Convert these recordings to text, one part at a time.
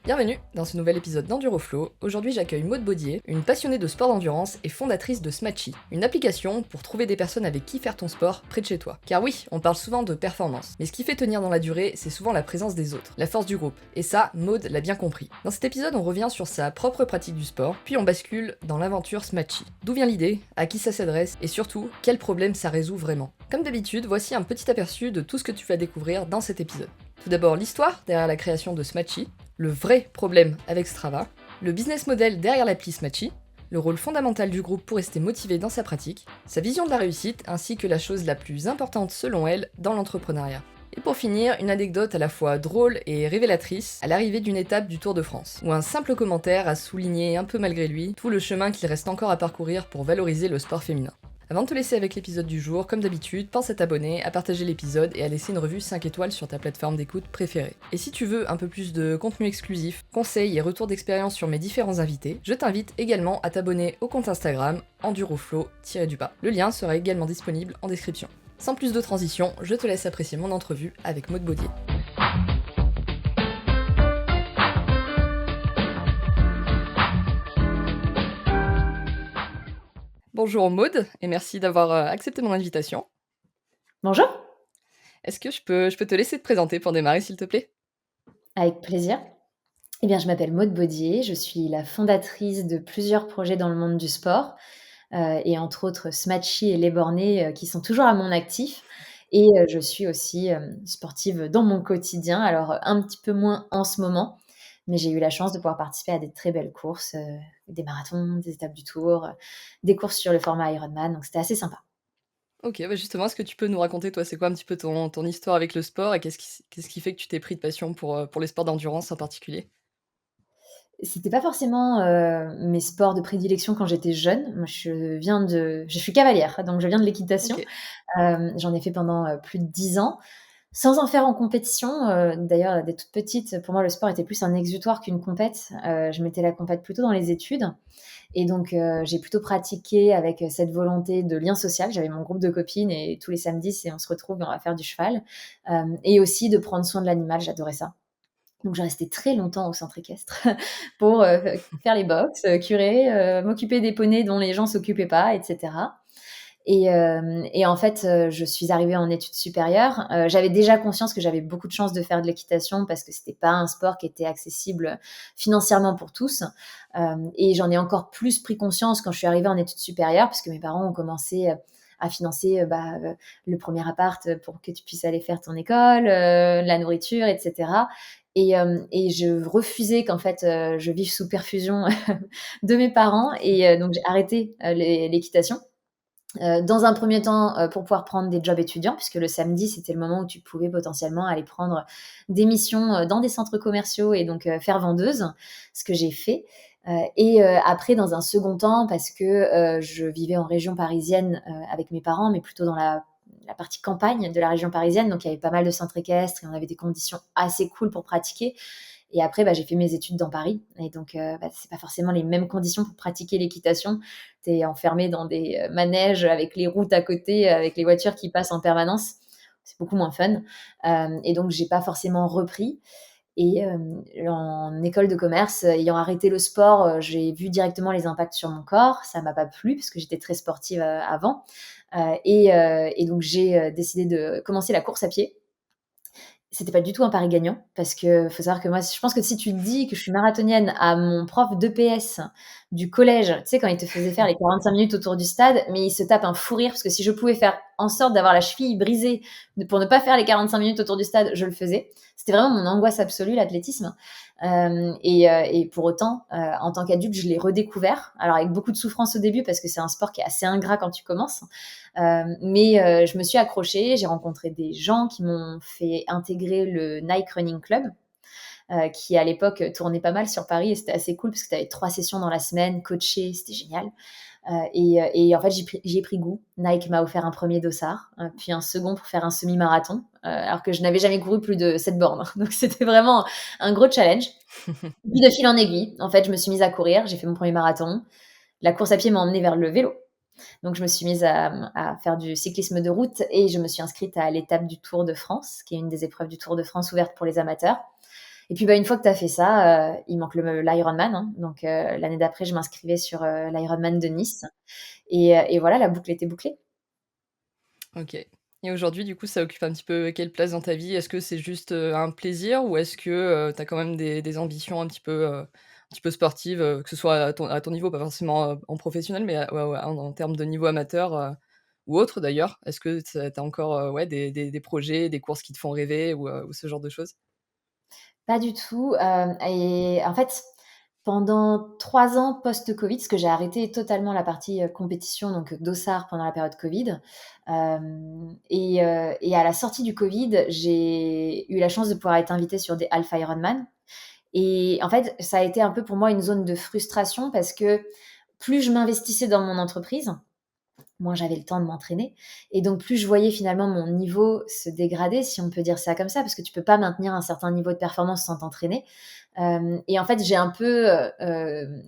Bienvenue dans ce nouvel épisode d'EnduroFlow. Aujourd'hui, j'accueille Maude Baudier, une passionnée de sport d'endurance et fondatrice de Smatchy, une application pour trouver des personnes avec qui faire ton sport près de chez toi. Car oui, on parle souvent de performance, mais ce qui fait tenir dans la durée, c'est souvent la présence des autres, la force du groupe. Et ça, Maude l'a bien compris. Dans cet épisode, on revient sur sa propre pratique du sport, puis on bascule dans l'aventure Smatchy. D'où vient l'idée, à qui ça s'adresse, et surtout, quel problème ça résout vraiment. Comme d'habitude, voici un petit aperçu de tout ce que tu vas découvrir dans cet épisode. Tout d'abord, l'histoire derrière la création de Smatchy, le vrai problème avec Strava, le business model derrière l'appli Smatchy, le rôle fondamental du groupe pour rester motivé dans sa pratique, sa vision de la réussite ainsi que la chose la plus importante selon elle dans l'entrepreneuriat. Et pour finir, une anecdote à la fois drôle et révélatrice à l'arrivée d'une étape du Tour de France, où un simple commentaire a souligné un peu malgré lui tout le chemin qu'il reste encore à parcourir pour valoriser le sport féminin. Avant de te laisser avec l'épisode du jour, comme d'habitude, pense à t'abonner, à partager l'épisode et à laisser une revue 5 étoiles sur ta plateforme d'écoute préférée. Et si tu veux un peu plus de contenu exclusif, conseils et retours d'expérience sur mes différents invités, je t'invite également à t'abonner au compte Instagram enduroflow-du-bas. Le lien sera également disponible en description. Sans plus de transition, je te laisse apprécier mon entrevue avec Maude Baudier. Bonjour Maude, et merci d'avoir accepté mon invitation. Bonjour, Est-ce que je peux te laisser te présenter pour démarrer, s'il te plaît? avec plaisir. Eh bien, je m'appelle Maude Baudier, je suis la fondatrice de plusieurs projets dans le monde du sport, et entre autres Smatchy et Les Bornés, qui sont toujours à mon actif. Et je suis aussi sportive dans mon quotidien, alors un petit peu moins en ce moment, mais j'ai eu la chance de pouvoir participer à des très belles courses, des marathons, des étapes du Tour, des courses sur le format Ironman, donc c'était assez sympa. Ok, bah justement, est-ce que tu peux nous raconter, toi, c'est quoi un petit peu ton histoire avec le sport et qu'est-ce qui fait que tu t'es pris de passion pour les sports d'endurance en particulier? C'était pas forcément, mes sports de prédilection quand j'étais jeune. Moi, je suis cavalière, donc je viens de Ok, l'équitation. J'en ai fait pendant, plus de 10 ans, sans en faire en compétition. D'ailleurs, dès toute petite, pour moi, le sport était plus un exutoire qu'une compète. Je mettais la compète plutôt dans les études et donc j'ai plutôt pratiqué avec, cette volonté de lien social. J'avais mon groupe de copines et tous les samedis, c'est on se retrouve et on va faire du cheval, et aussi de prendre soin de l'animal, j'adorais ça. Donc je restais très longtemps au centre équestre pour, faire les box, curer, m'occuper des poneys dont les gens s'occupaient pas et cetera. Et en fait, je suis arrivée en études supérieures. J'avais déjà conscience que j'avais beaucoup de chance de faire de l'équitation parce que c'était pas un sport qui était accessible financièrement pour tous. Et j'en ai encore plus pris conscience quand je suis arrivée en études supérieures parce que mes parents ont commencé, à financer, le premier appart, pour que tu puisses aller faire ton école, la nourriture et cetera. Et je refusais qu'en fait, je vive sous perfusion de mes parents et donc j'ai arrêté, l'équitation. Dans un premier temps, pour pouvoir prendre des jobs étudiants, puisque le samedi, c'était le moment où tu pouvais potentiellement aller prendre des missions, dans des centres commerciaux et donc faire vendeuse, ce que j'ai fait. Après dans un second temps, parce que, je vivais en région parisienne, avec mes parents, mais plutôt dans la partie campagne de la région parisienne, donc il y avait pas mal de centres équestres et on avait des conditions assez cool pour pratiquer. Et après, j'ai fait mes études dans Paris. Et donc, c'est pas forcément les mêmes conditions pour pratiquer l'équitation. Tu es enfermé dans des manèges avec les routes à côté, avec les voitures qui passent en permanence. C'est beaucoup moins fun. Et donc, j'ai pas forcément repris. Et en école de commerce, ayant arrêté le sport, j'ai vu directement les impacts sur mon corps. Ça m'a pas plu parce que j'étais très sportive avant. Et donc, j'ai décidé de commencer la course à pied. C'était pas du tout un pari gagnant parce que faut savoir que moi, je pense que si tu dis que je suis marathonienne à mon prof d'EPS du collège, tu sais, quand il te faisait faire les 45 minutes autour du stade, mais il se tape un fou rire parce que si je pouvais faire en sorte d'avoir la cheville brisée pour ne pas faire les 45 minutes autour du stade, je le faisais. C'était vraiment mon angoisse absolue, l'athlétisme. Et pour autant, en tant qu'adulte, je l'ai redécouvert. Alors avec beaucoup de souffrance au début parce que c'est un sport qui est assez ingrat quand tu commences. Mais je me suis accrochée, j'ai rencontré des gens qui m'ont fait intégrer le Nike Running Club, qui à l'époque tournait pas mal sur Paris et c'était assez cool parce que tu avais 3 sessions dans la semaine, coachées, c'était génial. Et en fait, j'y ai pris goût. Nike m'a offert un premier dossard, puis un second pour faire un semi-marathon, alors que je n'avais jamais couru plus de 7 bornes. Donc c'était vraiment un gros challenge. Et puis de fil en aiguille, en fait, je me suis mise à courir, j'ai fait mon premier marathon. La course à pied m'a emmenée vers le vélo. Donc, je me suis mise à faire du cyclisme de route et je me suis inscrite à l'étape du Tour de France, qui est une des épreuves du Tour de France ouverte pour les amateurs. Et puis, bah, une fois que tu as fait ça, il manque l'Ironman, hein. Donc, l'année d'après, je m'inscrivais sur l'Ironman de Nice. Et voilà, la boucle était bouclée. OK. Et aujourd'hui, du coup, ça occupe un petit peu quelle place dans ta vie? Est-ce que c'est juste, un plaisir ou est-ce que, tu as quand même des ambitions un petit peu sportives, que ce soit à ton niveau, pas forcément, en professionnel, mais ouais, ouais, en termes de niveau amateur, ou autre d'ailleurs? Est-ce que tu as encore, ouais, des projets, des courses qui te font rêver ou ce genre de choses? Pas du tout, et en fait, pendant 3 ans post-covid, parce que j'ai arrêté totalement la partie, compétition, donc dossard pendant la période covid, et à la sortie du covid, j'ai eu la chance de pouvoir être invitée sur des Alpha Ironman. Et en fait, ça a été un peu pour moi une zone de frustration parce que plus je m'investissais dans mon entreprise, moins j'avais le temps de m'entraîner. Et donc, plus je voyais finalement mon niveau se dégrader, si on peut dire ça comme ça, parce que tu peux pas maintenir un certain niveau de performance sans t'entraîner. Et en fait, j'ai un peu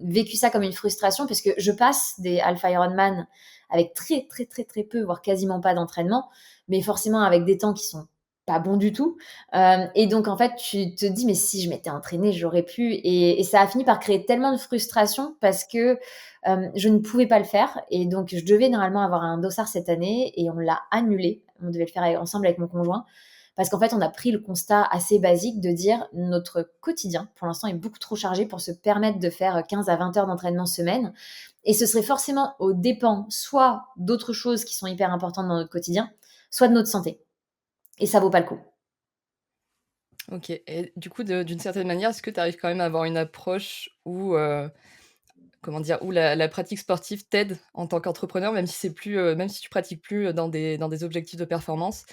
vécu ça comme une frustration, parce que je passe des Alpha Ironman avec très, très, très, très peu, voire quasiment pas d'entraînement, mais forcément avec des temps qui sont pas bons du tout. Et donc, en fait, tu te dis, mais si je m'étais entraînée, j'aurais pu. Et ça a fini par créer tellement de frustration parce que je ne pouvais pas le faire. Et donc, je devais normalement avoir un dossard cette année et on l'a annulé. On devait le faire ensemble avec mon conjoint. Parce qu'en fait, on a pris le constat assez basique de dire notre quotidien, pour l'instant, est beaucoup trop chargé pour se permettre de faire 15 à 20 heures d'entraînement semaine. Et ce serait forcément aux dépens soit d'autres choses qui sont hyper importantes dans notre quotidien, soit de notre santé. Et ça vaut pas le coup. OK, et du coup, d'une certaine manière, est-ce que tu arrives quand même à avoir une approche où, comment dire? Où la pratique sportive t'aide en tant qu'entrepreneur, même si c'est plus, même si tu pratiques plus, dans des objectifs de performance?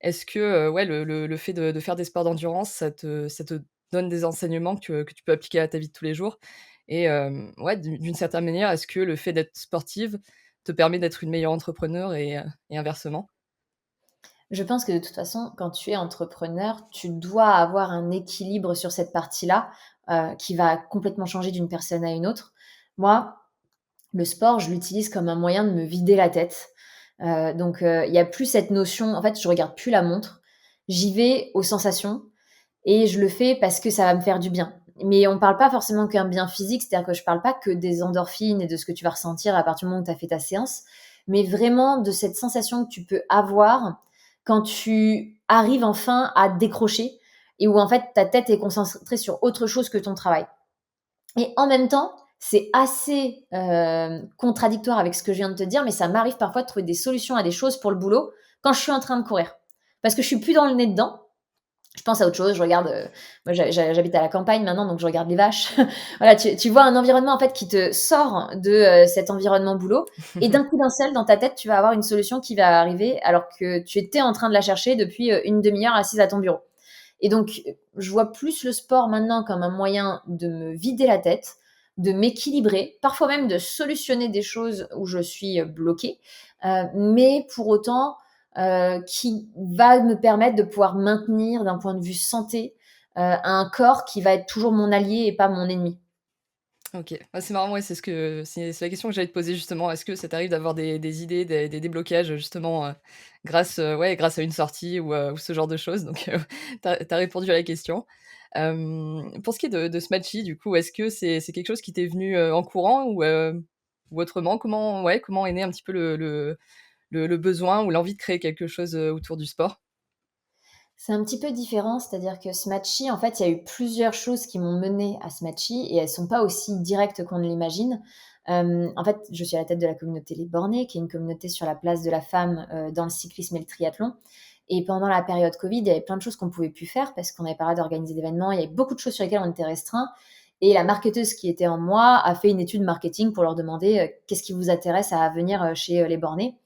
Est-ce que, ouais, le fait de faire des sports d'endurance, ça te donne des enseignements que tu peux appliquer à ta vie de tous les jours? Et ouais, d'une certaine manière, est-ce que le fait d'être sportive te permet d'être une meilleure entrepreneur et inversement? Je pense que de toute façon, quand tu es entrepreneur, tu dois avoir un équilibre sur cette partie-là, qui va complètement changer d'une personne à une autre. Moi, le sport, je l'utilise comme un moyen de me vider la tête. Donc, il y a plus cette notion, en fait, je regarde plus la montre. J'y vais aux sensations et je le fais parce que ça va me faire du bien. Mais on parle pas forcément qu'un bien physique, c'est-à-dire que je parle pas que des endorphines et de ce que tu vas ressentir à partir du moment où tu as fait ta séance, mais vraiment de cette sensation que tu peux avoir quand tu arrives enfin à décrocher et où en fait ta tête est concentrée sur autre chose que ton travail. Et en même temps, c'est assez contradictoire avec ce que je viens de te dire, mais ça m'arrive parfois de trouver des solutions à des choses pour le boulot quand je suis en train de courir. Parce que je suis plus dans le nez dedans, je pense à autre chose, je regarde, moi j'habite à la campagne maintenant, donc je regarde les vaches. Voilà, tu vois un environnement en fait qui te sort de cet environnement boulot, et d'un coup d'un seul, dans ta tête, tu vas avoir une solution qui va arriver alors que tu étais en train de la chercher depuis une demi-heure assise à ton bureau. Et donc, je vois plus le sport maintenant comme un moyen de me vider la tête, de m'équilibrer, parfois même de solutionner des choses où je suis bloquée, mais pour autant, qui va me permettre de pouvoir maintenir d'un point de vue santé, un corps qui va être toujours mon allié et pas mon ennemi. OK. Ah, c'est marrant, ouais, c'est la question que j'allais te poser justement. Est-ce que ça t'arrive d'avoir des idées, des déblocages justement, grâce, ouais, grâce à une sortie ou ce genre de choses? Donc tu as répondu à la question. Pour ce qui est de ce matchy, du coup, est-ce que c'est quelque chose qui t'est venu, en courant ou autrement? Comment, ouais, comment est né un petit peu le besoin ou l'envie de créer quelque chose, autour du sport? C'est un petit peu différent, c'est-à-dire que Smatchy, en fait, il y a eu plusieurs choses qui m'ont menée à Smatchy et elles sont pas aussi directes qu'on ne l'imagine. En fait, je suis à la tête de la communauté Les Bornés, qui est une communauté sur la place de la femme, dans le cyclisme et le triathlon. Et pendant la période Covid, il y avait plein de choses qu'on pouvait plus faire parce qu'on n'avait pas le droit d'organiser d'événements. Il y avait beaucoup de choses sur lesquelles on était restreint. Et la marketeuse qui était en moi a fait une étude marketing pour leur demander qu'est-ce qui vous intéresse à venir chez Les Bornés.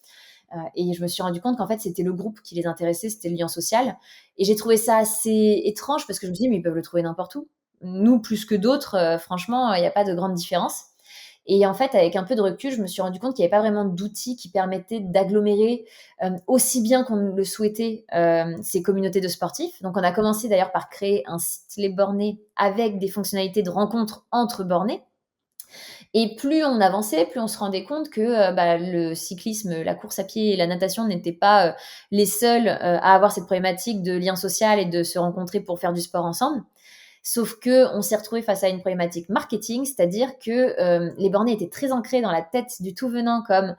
Et je me suis rendu compte qu'en fait, c'était le groupe qui les intéressait, c'était le lien social. Et j'ai trouvé ça assez étrange parce que je me suis dit, mais ils peuvent le trouver n'importe où. Nous, plus que d'autres, franchement, il n'y a pas de grande différence. Et en fait, avec un peu de recul, je me suis rendu compte qu'il n'y avait pas vraiment d'outils qui permettaient d'agglomérer aussi bien qu'on le souhaitait ces communautés de sportifs. Donc, on a commencé d'ailleurs par créer un site Les Bornés avec des fonctionnalités de rencontre entre bornés. Et plus on avançait, plus on se rendait compte que bah, le cyclisme, la course à pied et la natation n'étaient pas les seuls à avoir cette problématique de lien social et de se rencontrer pour faire du sport ensemble. Sauf que on s'est retrouvé face à une problématique marketing, c'est-à-dire que les bornés étaient très ancrés dans la tête du tout venant comme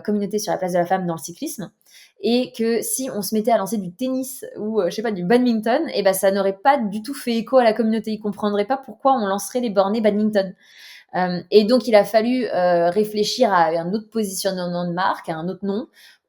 communauté sur la place de la femme dans le cyclisme, et que si on se mettait à lancer du tennis ou je sais pas, du badminton, et ben ça n'aurait pas du tout fait écho à la communauté. Ils comprendraient pas pourquoi on lancerait les bornés badminton. Et donc, il a fallu réfléchir à un autre positionnement de marque, à un autre nom.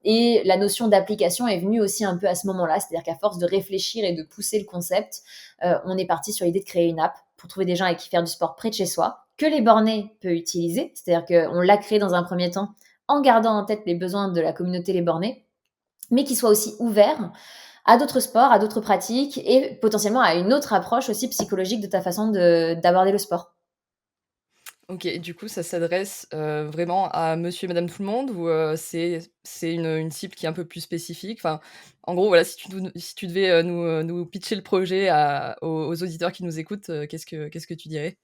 Et la notion d'application est venue aussi un peu à ce moment-là, c'est-à-dire qu'à force de réfléchir et de pousser le concept, on est parti sur l'idée de créer une app pour trouver des gens avec qui faire du sport près de chez soi, que les bornés peuvent utiliser, c'est-à-dire qu'on l'a créé dans un premier temps en gardant en tête les besoins de la communauté les bornés, mais qui soit aussi ouvert à d'autres sports, à d'autres pratiques et potentiellement à une autre approche aussi psychologique de ta façon d'aborder le sport. OK, et du coup, ça s'adresse, vraiment à monsieur et madame tout le monde ou, c'est une cible qui est un peu plus spécifique? Enfin, en gros, voilà, si tu devais, nous pitcher le projet aux auditeurs qui nous écoutent, qu'est-ce que tu dirais?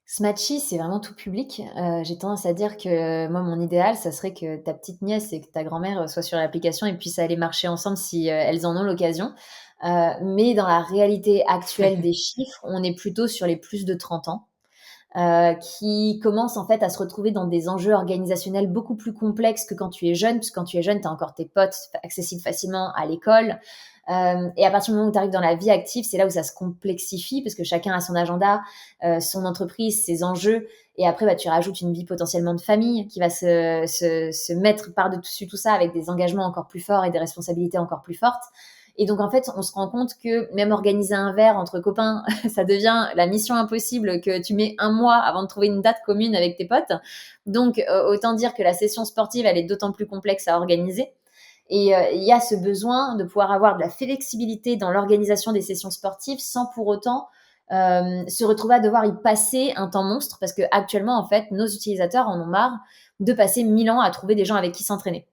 Smatchy, c'est vraiment tout public. J'ai tendance à dire que moi, mon idéal, ça serait que ta petite nièce et que ta grand-mère, soient sur l'application et puissent aller marcher ensemble si, elles en ont l'occasion. Mais dans la réalité actuelle des chiffres, on est plutôt sur les plus de 30 ans, qui commencent en fait à se retrouver dans des enjeux organisationnels beaucoup plus complexes que quand tu es jeune, puisque quand tu es jeune, tu as encore tes potes accessibles facilement à l'école. Et à partir du moment où tu arrives dans la vie active, c'est là où ça se complexifie, parce que chacun a son agenda, son entreprise, ses enjeux. Et après, bah, tu rajoutes une vie potentiellement de famille qui va se mettre par-dessus tout ça avec des engagements encore plus forts et des responsabilités encore plus fortes. Et donc, en fait, on se rend compte que même organiser un verre entre copains, ça devient la mission impossible, que tu mets un mois avant de trouver une date commune avec tes potes. Donc, autant dire que la session sportive, elle est d'autant plus complexe à organiser. Et il y a ce besoin de pouvoir avoir de la flexibilité dans l'organisation des sessions sportives sans pour autant se retrouver à devoir y passer un temps monstre, parce que actuellement, en fait, nos utilisateurs en ont marre de passer 1000 ans à trouver des gens avec qui s'entraîner.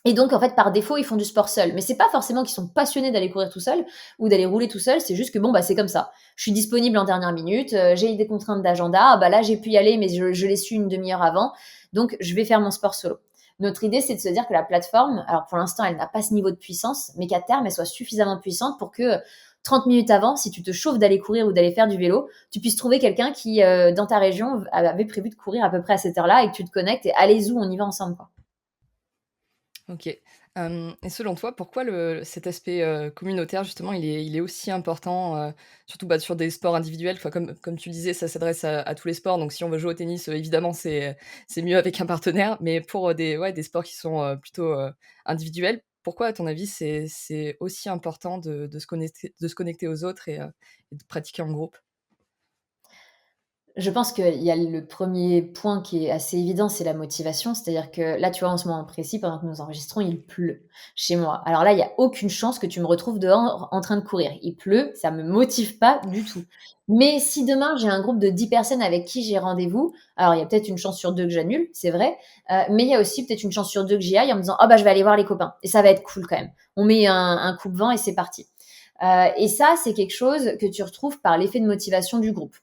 Et donc, en fait, par défaut, ils font du sport seuls. Mais c'est pas forcément qu'ils sont passionnés d'aller courir tout seuls ou d'aller rouler tout seul. C'est juste que bon, bah, c'est comme ça. Je suis disponible en dernière minute. J'ai des contraintes d'agenda. Ah, bah là, j'ai pu y aller, mais je l'ai su une demi-heure avant. Donc, je vais faire mon sport solo. Notre idée, c'est de se dire que la plateforme, alors pour l'instant, elle n'a pas ce niveau de puissance, mais qu'à terme, elle soit suffisamment puissante pour que 30 minutes avant, si tu te chauffes d'aller courir ou d'aller faire du vélo, tu puisses trouver quelqu'un qui, dans ta région, avait prévu de courir à peu près à cette heure-là et que tu te connectes et allez-y, on y va ensemble, quoi. OK. Et selon toi, pourquoi cet aspect, communautaire justement, il est aussi important, surtout, bah, sur des sports individuels? Enfin, comme tu le disais, ça s'adresse à tous les sports, donc si on veut jouer au tennis, évidemment, c'est mieux avec un partenaire. Mais pour, des sports qui sont, plutôt, individuels, pourquoi à ton avis c'est aussi important de se connecter aux autres et de pratiquer en groupe? Je pense qu'il y a le premier point qui est assez évident, c'est la motivation. C'est-à-dire que là, tu vois, en ce moment précis, pendant que nous enregistrons, il pleut chez moi. Alors là, il y a aucune chance que tu me retrouves dehors en train de courir. Il pleut, ça me motive pas du tout. Mais si demain, j'ai un groupe de 10 personnes avec qui j'ai rendez-vous, alors il y a peut-être une chance sur 2 que j'annule, c'est vrai, mais il y a aussi peut-être une chance sur 2 que j'y aille en me disant: «Oh bah, je vais aller voir les copains» et ça va être cool quand même. On met un coupe-vent et c'est parti. Et ça, c'est quelque chose que tu retrouves par l'effet de motivation du groupe.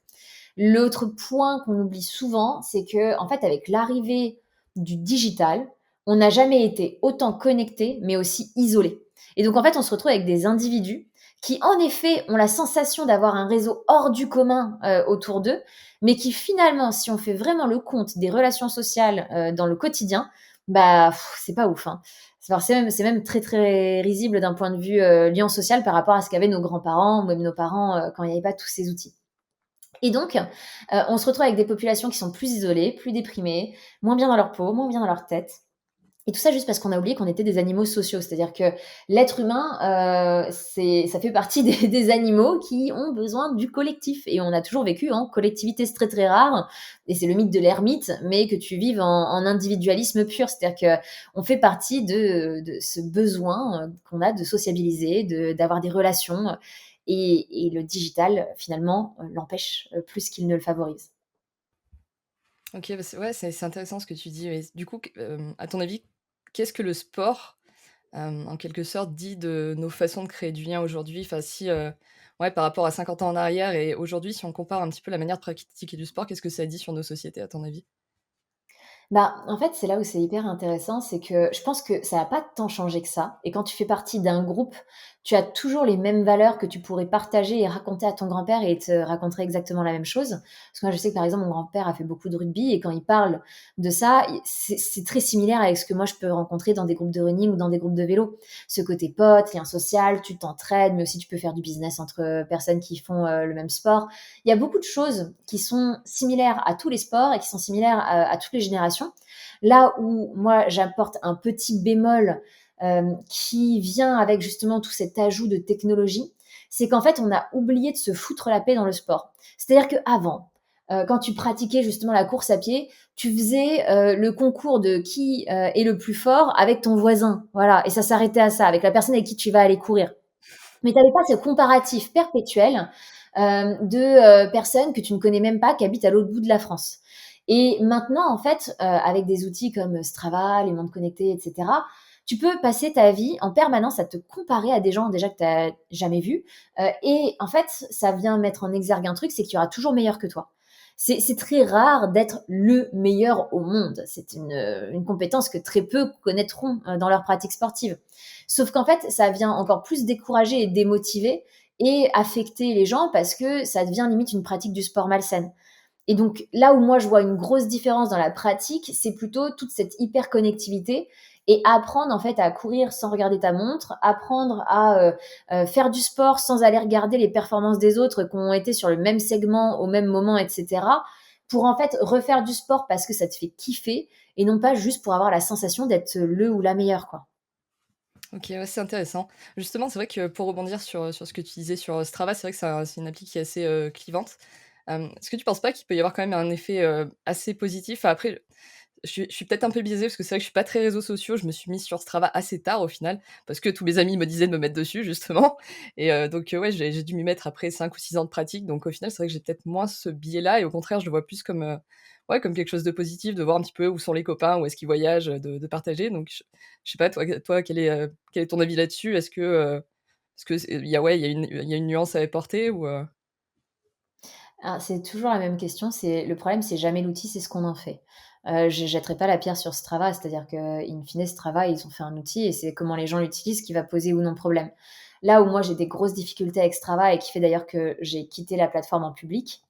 L'autre point qu'on oublie souvent, c'est que, en fait, avec l'arrivée du digital, on n'a jamais été autant connectés, mais aussi isolés. Et donc, en fait, on se retrouve avec des individus qui, en effet, ont la sensation d'avoir un réseau hors du commun autour d'eux, mais qui finalement, si on fait vraiment le compte des relations sociales dans le quotidien, bah, c'est pas ouf, hein. C'est même très très risible d'un point de vue lien social par rapport à ce qu'avaient nos grands-parents ou même nos parents quand il n'y avait pas tous ces outils. Et donc, on se retrouve avec des populations qui sont plus isolées, plus déprimées, moins bien dans leur peau, moins bien dans leur tête. Et tout ça juste parce qu'on a oublié qu'on était des animaux sociaux. C'est-à-dire que l'être humain, ça fait partie des animaux qui ont besoin du collectif. Et on a toujours vécu en collectivité, c'est très très rare. Et c'est le mythe de l'ermite, mais que tu vives en individualisme pur. C'est-à-dire qu'on fait partie de ce besoin qu'on a de sociabiliser, d'avoir des relations. Et le digital, finalement, l'empêche plus qu'il ne le favorise. OK, bah, c'est intéressant ce que tu dis. Et du coup, à ton avis, qu'est-ce que le sport, en quelque sorte, dit de nos façons de créer du lien aujourd'hui? Enfin, si, ouais, par rapport à 50 ans en arrière et aujourd'hui, si on compare un petit peu la manière de pratiquer du sport, qu'est-ce que ça dit sur nos sociétés, à ton avis? Bah, en fait, c'est là où c'est hyper intéressant, c'est que je pense que ça a pas tant changé que ça et quand tu fais partie d'un groupe, tu as toujours les mêmes valeurs que tu pourrais partager et raconter à ton grand-père et il te raconterait exactement la même chose. Parce que moi, je sais que, par exemple, mon grand-père a fait beaucoup de rugby et quand il parle de ça, c'est très similaire avec ce que moi je peux rencontrer dans des groupes de running ou dans des groupes de vélo. Ce côté pote, lien social, tu t'entraides, mais aussi tu peux faire du business entre personnes qui font, le même sport. Il y a beaucoup de choses qui sont similaires à tous les sports et qui sont similaires à toutes les générations. Là où moi j'apporte un petit bémol qui vient avec justement tout cet ajout de technologie, c'est qu'en fait on a oublié de se foutre la paix dans le sport. C'est-à-dire qu'avant, quand tu pratiquais justement la course à pied, tu faisais le concours de qui est le plus fort avec ton voisin. Voilà, et ça s'arrêtait à ça, avec la personne avec qui tu vas aller courir. Mais tu avais pas ce comparatif perpétuel de personnes que tu ne connais même pas, qui habitent à l'autre bout de la France. Et maintenant, en fait, avec des outils comme Strava, les montres connectées, etc., tu peux passer ta vie en permanence à te comparer à des gens déjà que tu n'as jamais vus. Et en fait, ça vient mettre en exergue un truc, c'est qu'il y aura toujours meilleur que toi. C'est très rare d'être le meilleur au monde. C'est une compétence que très peu connaîtront dans leur pratique sportive. Sauf qu'en fait, ça vient encore plus décourager et démotiver et affecter les gens parce que ça devient limite une pratique du sport malsaine. Et donc là où moi je vois une grosse différence dans la pratique, c'est plutôt toute cette hyper-connectivité et apprendre en fait à courir sans regarder ta montre, apprendre à faire du sport sans aller regarder les performances des autres qui ont été sur le même segment au même moment, etc. Pour en fait refaire du sport parce que ça te fait kiffer et non pas juste pour avoir la sensation d'être le ou la meilleure, quoi. OK, ouais, c'est intéressant. Justement, c'est vrai que pour rebondir sur ce que tu disais sur, Strava, c'est vrai que c'est une appli qui est assez, clivante. Est-ce que tu penses pas qu'il peut y avoir quand même un effet, assez positif? Enfin, après, je suis peut-être un peu biaisée parce que c'est vrai que je suis pas très réseaux sociaux. Je me suis mise sur Strava assez tard au final, parce que tous mes amis me disaient de me mettre dessus justement et donc ouais, j'ai dû m'y mettre après 5 ou 6 ans de pratique, donc au final, c'est vrai que j'ai peut-être moins ce biais-là et au contraire, je le vois plus comme, ouais, comme quelque chose de positif, de voir un petit peu où sont les copains, où est-ce qu'ils voyagent, de partager. Donc je sais pas, toi quel est ton avis là-dessus? Est-ce que c'est il y a une nuance à apporter ou? Ah, c'est toujours la même question, c'est le problème, c'est jamais l'outil, c'est ce qu'on en fait. Je jetterai pas la pierre sur Strava, c'est-à-dire qu'in fine, Strava, ils ont fait un outil et c'est comment les gens l'utilisent qui va poser ou non problème. Là où moi j'ai des grosses difficultés avec Strava et qui fait d'ailleurs que j'ai quitté la plateforme en public,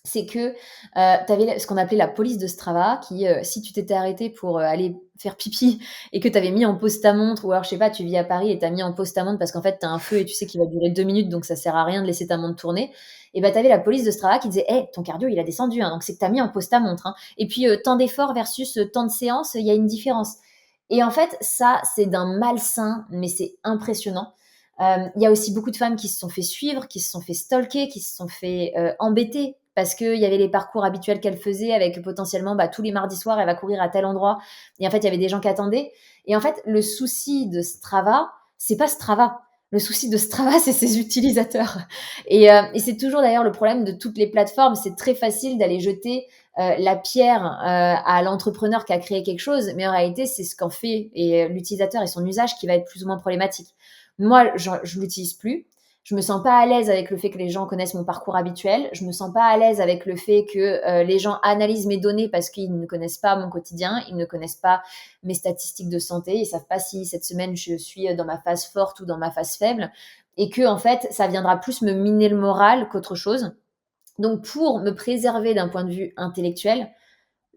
c'est que tu avais ce qu'on appelait la police de Strava qui, si tu t'étais arrêté pour aller faire pipi et que tu avais mis en pause ta montre ou alors je sais pas, tu vis à Paris et tu as mis en pause ta montre parce qu'en fait tu as un feu et tu sais qu'il va durer 2 minutes donc ça sert à rien de laisser ta montre tourner et bah tu avais la police de Strava qui disait: «Hey, ton cardio il a descendu, hein, donc c'est que tu as mis en pause ta montre, hein, et puis, tant d'efforts versus, tant de séances, il y a une différence». Et en fait, ça, c'est d'un malsain, mais c'est impressionnant. Il y a aussi beaucoup de femmes qui se sont fait suivre, qui se sont fait stalker, qui se sont fait embêter parce qu'il y avait les parcours habituels qu'elle faisait avec potentiellement bah, tous les mardis soirs, elle va courir à tel endroit. Et en fait, il y avait des gens qui attendaient. Et en fait, le souci de Strava, c'est pas Strava. Le souci de Strava, c'est ses utilisateurs. Et c'est toujours d'ailleurs le problème de toutes les plateformes. C'est très facile d'aller jeter la pierre à l'entrepreneur qui a créé quelque chose, mais en réalité, c'est ce qu'en fait et l'utilisateur et son usage qui va être plus ou moins problématique. Moi, je l'utilise plus. Je me sens pas à l'aise avec le fait que les gens connaissent mon parcours habituel. Je me sens pas à l'aise avec le fait que les gens analysent mes données parce qu'ils ne connaissent pas mon quotidien, ils ne connaissent pas mes statistiques de santé, ils savent pas si cette semaine je suis dans ma phase forte ou dans ma phase faible, et que en fait ça viendra plus me miner le moral qu'autre chose. Donc pour me préserver d'un point de vue intellectuel,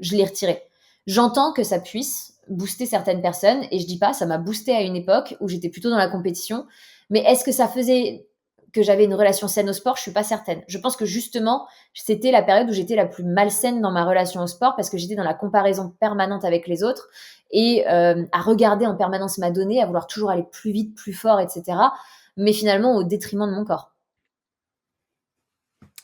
je l'ai retiré. J'entends que ça puisse booster certaines personnes et je dis pas, ça m'a boosté à une époque où j'étais plutôt dans la compétition. Mais est-ce que ça faisait que j'avais une relation saine au sport? Je suis pas certaine. Je pense que justement, c'était la période où j'étais la plus malsaine dans ma relation au sport parce que j'étais dans la comparaison permanente avec les autres et à regarder en permanence ma donnée, à vouloir toujours aller plus vite, plus fort, etc. Mais finalement au détriment de mon corps.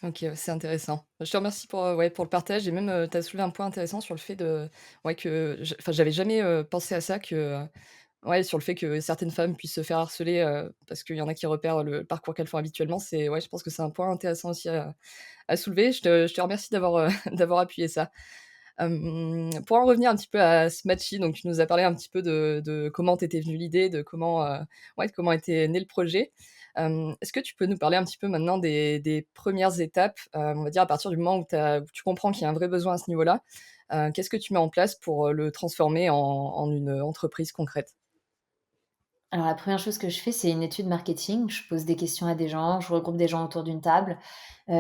OK, ouais, c'est intéressant. Je te remercie pour, ouais, pour le partage et même, tu as soulevé un point intéressant sur le fait de ouais, que j'avais jamais, pensé à ça, que, ouais, sur le fait que certaines femmes puissent se faire harceler, parce qu'il y en a qui repèrent le parcours qu'elles font habituellement. C'est ouais, je pense que c'est un point intéressant aussi à soulever. Je te remercie d'avoir, d'avoir appuyé ça. Pour en revenir un petit peu à Smatchy, donc tu nous as parlé un petit peu de comment t'étais venue l'idée, de comment, ouais, de comment était né le projet. Est-ce que tu peux nous parler un petit peu maintenant des 1res étapes, on va dire à partir du moment où tu comprends qu'il y a un vrai besoin à ce niveau-là? Qu'est-ce que tu mets en place pour, le transformer en une entreprise concrète? Alors la première chose que je fais, c'est une étude marketing. Je pose des questions à des gens, je regroupe des gens autour d'une table.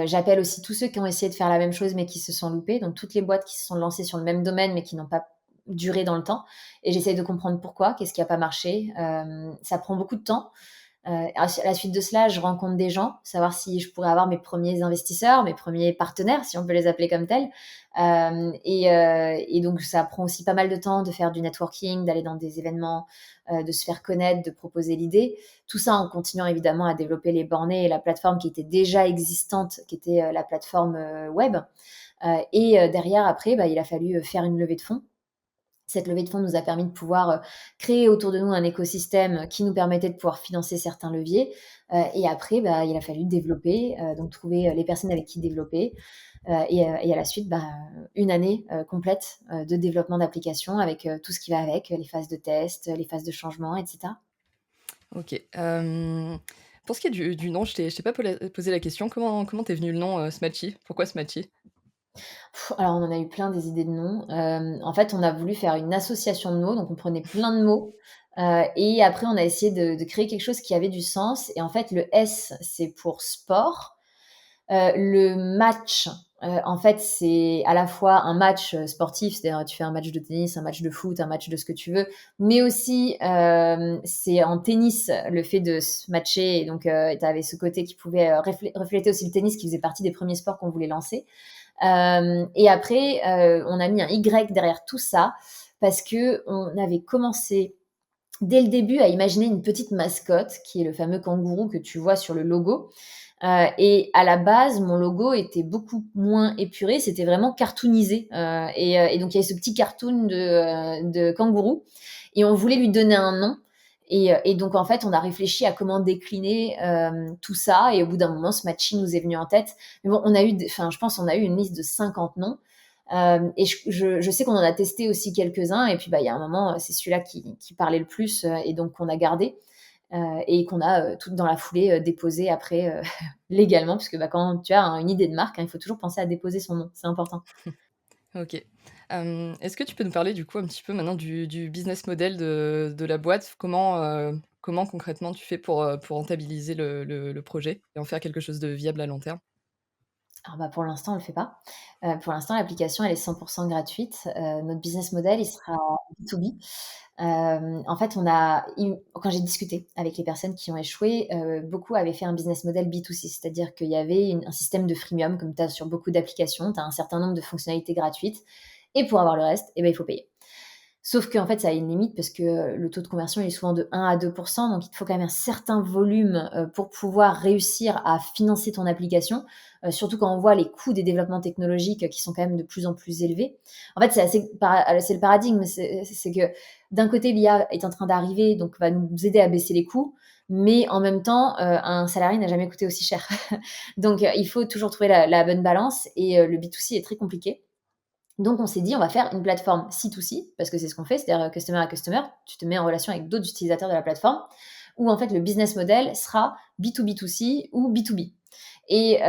J'appelle aussi tous ceux qui ont essayé de faire la même chose, mais qui se sont loupés, donc toutes les boîtes qui se sont lancées sur le même domaine, mais qui n'ont pas duré dans le temps, et j'essaye de comprendre pourquoi, qu'est-ce qui a pas marché. Ça prend beaucoup de temps. À la suite de cela, je rencontre des gens, savoir si je pourrais avoir mes premiers investisseurs, mes premiers partenaires, si on peut les appeler comme tels. Et donc ça prend aussi pas mal de temps de faire du networking, d'aller dans des événements, de se faire connaître, de proposer l'idée. Tout ça en continuant évidemment à développer les bornées et la plateforme qui était déjà existante, qui était, la plateforme, web. Derrière après, bah, il a fallu, faire une levée de fonds. Cette levée de fonds nous a permis de pouvoir, créer autour de nous un écosystème qui nous permettait de pouvoir financer certains leviers. Et après, bah, il a fallu développer, donc trouver, les personnes avec qui développer. Et à la suite, bah, une année, complète, de développement d'applications avec, tout ce qui va avec, les phases de test, les phases de changement et cetera. OK. Pour ce qui est du nom, je t'ai pas posé la question. Comment t'es venu le nom, Smatchy? Pourquoi Smatchy? Alors on en a eu plein des idées de noms. En fait, on a voulu faire une association de mots, donc on prenait plein de mots, et après on a essayé de créer quelque chose qui avait du sens. Et en fait, le S, c'est pour sport. Le match, en fait, c'est à la fois un match, sportif, c'est-à-dire tu fais un match de tennis, un match de foot, un match de ce que tu veux, mais aussi, c'est en tennis le fait de se matcher, et donc tu avais ce côté qui pouvait, refléter aussi le tennis qui faisait partie des premiers sports qu'on voulait lancer. Et après, on a mis un Y derrière tout ça parce qu'on avait commencé dès le début à imaginer une petite mascotte qui est le fameux kangourou que tu vois sur le logo. Et à la base, mon logo était beaucoup moins épuré, c'était vraiment cartoonisé. Et donc il y avait ce petit cartoon de kangourou, et on voulait lui donner un nom. Et donc en fait, on a réfléchi à comment décliner tout ça. Et au bout d'un moment, ce matchy nous est venu en tête. Mais bon, enfin, je pense, on a eu une liste de 50 noms. Et je sais qu'on en a testé aussi quelques-uns. Et puis, bah, il y a un moment, c'est celui-là qui parlait le plus, et donc qu'on a gardé, et qu'on a tout dans la foulée déposé après, légalement, puisque bah, quand tu as une idée de marque, hein, il faut toujours penser à déposer son nom, c'est important. OK. Est-ce que tu peux nous parler du coup un petit peu maintenant du business model de la boîte? Comment concrètement tu fais pour rentabiliser le projet et en faire quelque chose de viable à long terme? Alors bah, pour l'instant, on le fait pas. Pour l'instant, l'application, elle est 100% gratuite. Notre business model, il sera B2B. En fait, quand j'ai discuté avec les personnes qui ont échoué, beaucoup avaient fait un business model B2C, c'est-à-dire qu'il y avait un système de freemium, comme tu as sur beaucoup d'applications, tu as un certain nombre de fonctionnalités gratuites, et pour avoir le reste, eh ben, il faut payer. Sauf qu'en fait, ça a une limite parce que le taux de conversion il est souvent de 1 à 2, donc il te faut quand même un certain volume, pour pouvoir réussir à financer ton application, surtout quand on voit les coûts des développements technologiques, qui sont quand même de plus en plus élevés. En fait, c'est le paradigme, c'est que d'un côté, l'IA est en train d'arriver, donc va nous aider à baisser les coûts, mais en même temps, un salarié n'a jamais coûté aussi cher. Donc il faut toujours trouver la bonne balance, et le B2C est très compliqué. Donc on s'est dit: «On va faire une plateforme C2C», parce que c'est ce qu'on fait, c'est-à-dire, customer à customer. Tu te mets en relation avec d'autres utilisateurs de la plateforme, où en fait le business model sera B2B2C ou B2B. Et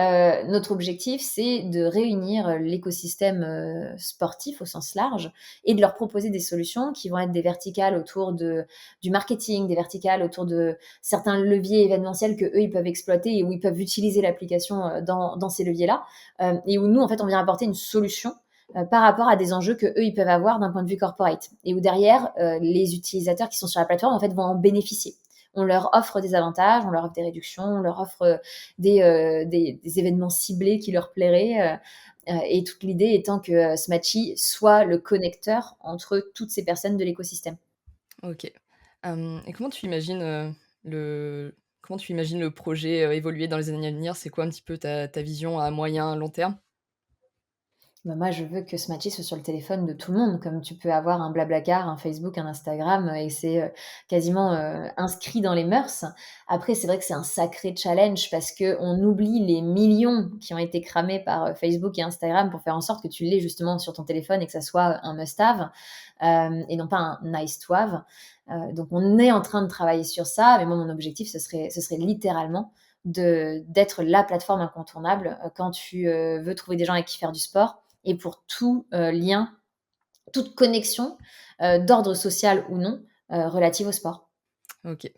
notre objectif, c'est de réunir, l'écosystème, sportif au sens large, et de leur proposer des solutions qui vont être des verticales autour du marketing, des verticales autour de certains leviers événementiels qu'eux, ils peuvent exploiter, et où ils peuvent utiliser l'application, dans ces leviers-là. Et où nous, en fait, on vient apporter une solution, par rapport à des enjeux qu'eux, ils peuvent avoir d'un point de vue corporate. Et où derrière, les utilisateurs qui sont sur la plateforme, en fait, vont en bénéficier. On leur offre des avantages, on leur offre des réductions, on leur offre des événements ciblés qui leur plairaient. Et toute l'idée étant que Smatchy soit le connecteur entre toutes ces personnes de l'écosystème. OK. Et comment tu imagines le projet, évoluer dans les années à venir? C'est quoi un petit peu ta vision à moyen, long terme? Bah, moi, je veux que ce matchy soit sur le téléphone de tout le monde, comme tu peux avoir un Blablacar, un Facebook, un Instagram, et c'est, quasiment, inscrit dans les mœurs. Après, c'est vrai que c'est un sacré challenge parce qu'on oublie les millions qui ont été cramés par, Facebook et Instagram pour faire en sorte que tu l'aies justement sur ton téléphone et que ça soit un must have, et non pas un nice to have. Donc on est en train de travailler sur ça, mais moi, mon objectif, ce serait littéralement d'être la plateforme incontournable, quand tu, veux trouver des gens avec qui faire du sport, et pour tout lien toute connexion, d'ordre social ou non, relative au sport. OK.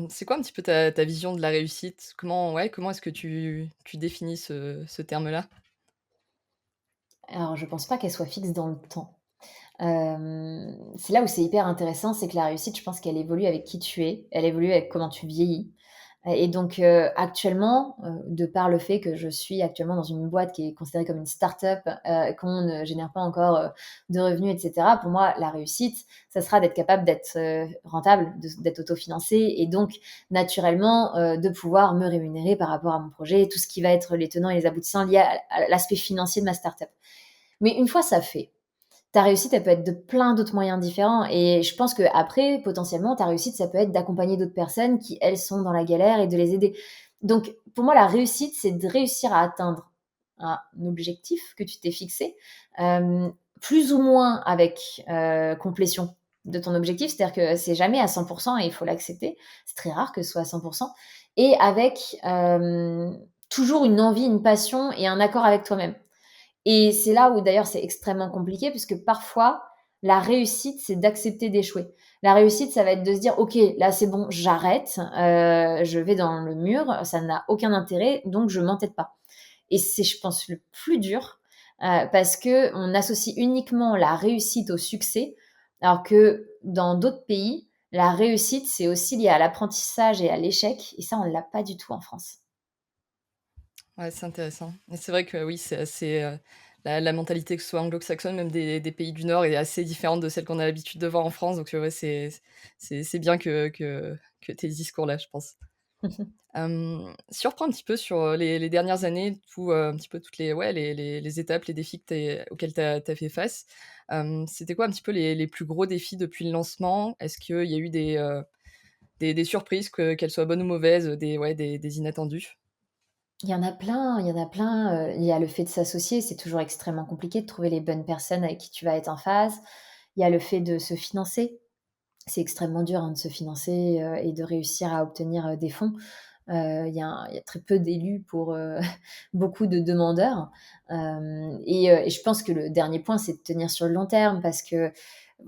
C'est quoi un petit peu ta vision de la réussite? Comment est-ce que tu définis ce terme-là? Alors je pense pas qu'elle soit fixe dans le temps. C'est là où c'est hyper intéressant, c'est que la réussite, je pense qu'elle évolue avec qui tu es, elle évolue avec comment tu vieillis. Et donc, actuellement, de par le fait que je suis actuellement dans une boîte qui est considérée comme une start-up, qu'on ne génère pas encore, de revenus et cetera. Pour moi, la réussite, ça sera d'être capable d'être, rentable, d'être autofinancée et donc naturellement, de pouvoir me rémunérer par rapport à mon projet, tout ce qui va être les tenants et les aboutissants liés à l'aspect financier de ma start-up. Mais une fois ça fait, ta réussite, elle peut être de plein d'autres moyens différents et je pense qu'après, potentiellement, ta réussite, ça peut être d'accompagner d'autres personnes qui, elles, sont dans la galère et de les aider. Donc, pour moi, la réussite, c'est de réussir à atteindre un objectif que tu t'es fixé, plus ou moins avec, complétion de ton objectif. C'est-à-dire que c'est jamais à 100 et il faut l'accepter. C'est très rare que ce soit à 100 et avec, toujours une envie, une passion et un accord avec toi-même. Et c'est là où d'ailleurs c'est extrêmement compliqué puisque parfois la réussite, c'est d'accepter d'échouer. La réussite, ça va être de se dire: «OK, là c'est bon, j'arrête, je vais dans le mur, ça n'a aucun intérêt, donc je m'entête pas». Et c'est, je pense, le plus dur, parce qu'on associe uniquement la réussite au succès, alors que dans d'autres pays, la réussite, c'est aussi lié à l'apprentissage et à l'échec et ça, on l'a pas du tout en France. Ouais, c'est intéressant et c'est vrai que oui, c'est assez, la mentalité, que ce soit anglo-saxonne, même des pays du Nord est assez différente de celle qu'on a l'habitude de voir en France donc ouais, c'est bien que tu aies ce discours-là, je pense. Si on reprend un petit peu sur, les dernières années, un petit peu toutes les ouais, les étapes, les défis auxquels tu as fait face, c'était quoi un petit peu les plus gros défis depuis le lancement? Est-ce qu'il y a eu des surprises, qu'elles soient bonnes ou mauvaises, des inattendus? Il y en a plein, il y en a plein, il y a le fait de s'associer, c'est toujours extrêmement compliqué de trouver les bonnes personnes avec qui tu vas être en phase. Il y a le fait de se financer, c'est extrêmement dur, hein, de se financer, et de réussir à obtenir, des fonds. Il y a très peu d'élus pour, beaucoup de demandeurs. Et je pense que le dernier point, c'est de tenir sur le long terme parce que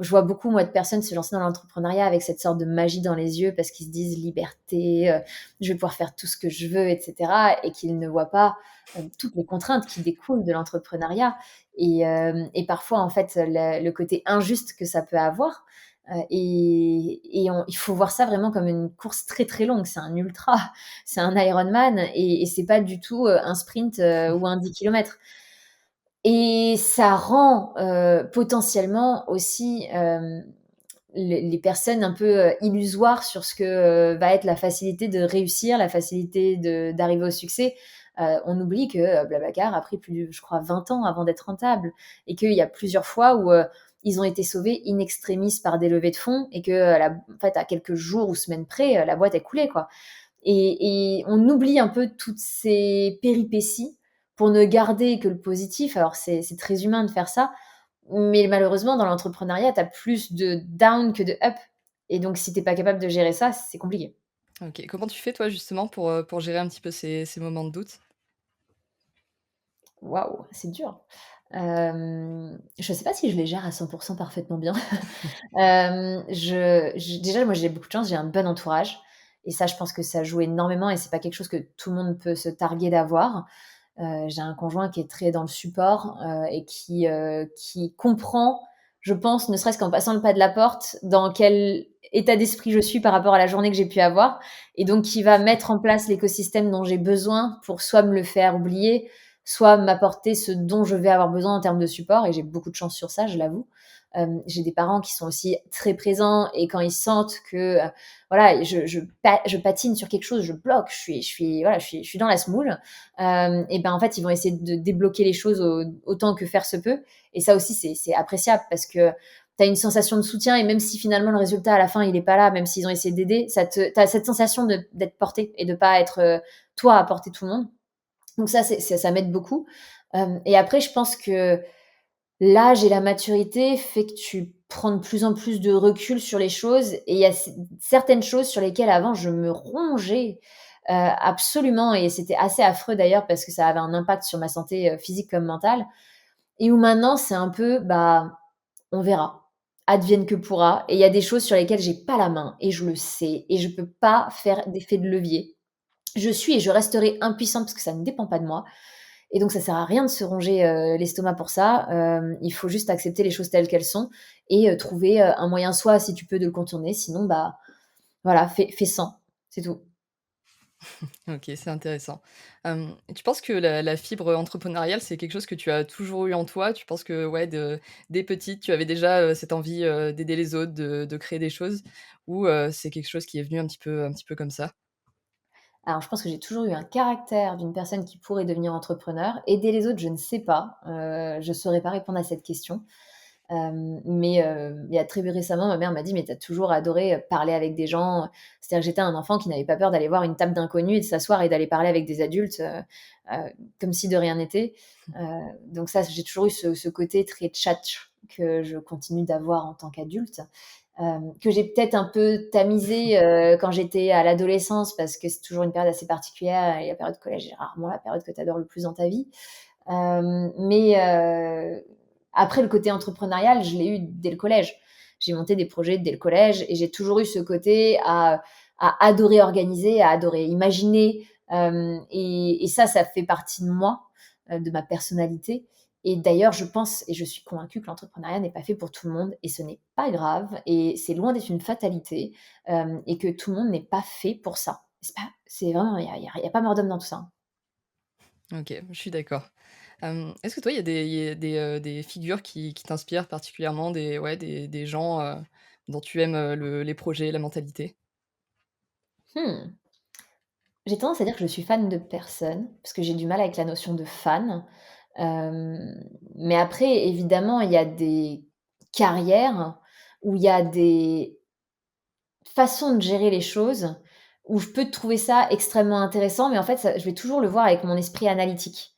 je vois beaucoup, moi, de personnes se lancer dans l'entrepreneuriat avec cette sorte de magie dans les yeux parce qu'ils se disent: «Liberté, je vais pouvoir faire tout ce que je veux» et cetera et qu'ils ne voient pas, toutes les contraintes qui découlent de l'entrepreneuriat et parfois, en fait, le côté injuste que ça peut avoir. Il faut voir ça vraiment comme une course très, très longue. C'est un ultra, c'est un Ironman et c'est pas du tout, un sprint, ou un 10 kilomètres. Et ça rend, potentiellement aussi, les personnes un peu, illusoires sur ce que, va être la facilité de réussir, la facilité d'arriver au succès. On oublie que, Blablacar a pris plus de, je crois, 20 ans avant d'être rentable et qu'il y a plusieurs fois où, ils ont été sauvés in extremis par des levées de fonds et que, en fait, à quelques jours ou semaines près, la boîte est coulée, quoi. Et on oublie un peu toutes ces péripéties pour ne garder que le positif. Alors c'est très humain de faire ça, mais malheureusement dans l'entrepreneuriat, tu as plus de down que de up et donc si tu es pas capable de gérer ça, c'est compliqué. OK. Comment tu fais toi justement pour gérer un petit peu ces moments de doute? Waouh, c'est dur. Je sais pas si je les gère à 100 parfaitement bien. Je déjà, moi, j'ai beaucoup de chance, j'ai un bon entourage et ça, je pense que ça joue énormément et c'est pas quelque chose que tout le monde peut se targuer d'avoir. J'ai un conjoint qui est très dans le support, et qui comprend, je pense, ne serait-ce qu'en passant le pas de la porte, dans quel état d'esprit je suis par rapport à la journée que j'ai pu avoir et donc qui va mettre en place l'écosystème dont j'ai besoin pour soit me le faire oublier, soit m'apporter ce dont je vais avoir besoin en termes de support et j'ai beaucoup de chance sur ça, je l'avoue. J'ai des parents qui sont aussi très présents et quand ils sentent que, voilà, je patine sur quelque chose, je bloque, voilà, je suis dans la semoule, et ben, en fait, ils vont essayer de débloquer les choses autant que faire se peut. Et ça aussi, c'est appréciable parce que tu as une sensation de soutien et même si finalement le résultat à la fin, il est pas là, même s'ils ont essayé d'aider, tu as cette sensation d'être porté et de pas être, toi à porter tout le monde. Donc ça, ça m'aide beaucoup. Et après, je pense que l'âge et la maturité fait que tu prends de plus en plus de recul sur les choses et il y a certaines choses sur lesquelles avant je me rongeais, absolument et c'était assez affreux d'ailleurs parce que ça avait un impact sur ma santé, physique comme mentale et où maintenant c'est un peu, bah, on verra. Advienne que pourra. Et il y a des choses sur lesquelles j'ai pas la main et je le sais et je peux pas faire d'effet de levier. Je suis et je resterai impuissante parce que ça ne dépend pas de moi. Et donc ça sert à rien de se ronger l'estomac pour ça. Il faut juste accepter les choses telles qu'elles sont et trouver un moyen, soit si tu peux, de le contourner, sinon bah voilà, fais sans, c'est tout. OK, c'est intéressant. Et tu penses que la fibre entrepreneuriale, c'est quelque chose que tu as toujours eu en toi? Tu penses que, ouais, dès petite, tu avais déjà, cette envie, d'aider les autres, de créer des choses? Ou, c'est quelque chose qui est venu un petit peu comme ça? Alors je pense que j'ai toujours eu un caractère d'une personne qui pourrait devenir entrepreneur. Aider les autres, je ne sais pas, je saurais pas répondre à cette question. Il y a très récemment, ma mère m'a dit: «Mais tu as toujours adoré, parler avec des gens». C'est-à-dire que j'étais un enfant qui n'avait pas peur d'aller voir une table d'inconnus et de s'asseoir et d'aller parler avec des adultes, comme si de rien n'était. Donc ça, j'ai toujours eu ce côté très tchatch que je continue d'avoir en tant qu'adulte, que j'ai peut-être un peu tamisé, quand j'étais à l'adolescence parce que c'est toujours une période assez particulière et la période collège est rarement la période que tu adores le plus dans ta vie. Après le côté entrepreneurial, je l'ai eu dès le collège. J'ai monté des projets dès le collège et j'ai toujours eu ce côté à adorer organiser, à adorer imaginer, et ça fait partie de moi, de ma personnalité. Et d'ailleurs, je pense et je suis convaincue que l'entrepreneuriat n'est pas fait pour tout le monde et ce n'est pas grave et c'est loin d'être une fatalité, et que tout le monde n'est pas fait pour ça. C'est vraiment il y a pas mort d'homme dans tout ça, hein. OK, je suis d'accord. Est-ce que toi, il y a des figures qui t'inspirent particulièrement, des gens, dont tu aimes, les projets, la mentalité? Mmh. J'ai tendance à dire que je suis fan de personne, parce que j'ai du mal avec la notion de fan. Mais après, évidemment, il y a des carrières où il y a des façon de gérer les choses, où je peux trouver ça extrêmement intéressant, mais en fait, ça je vais toujours le voir avec mon esprit analytique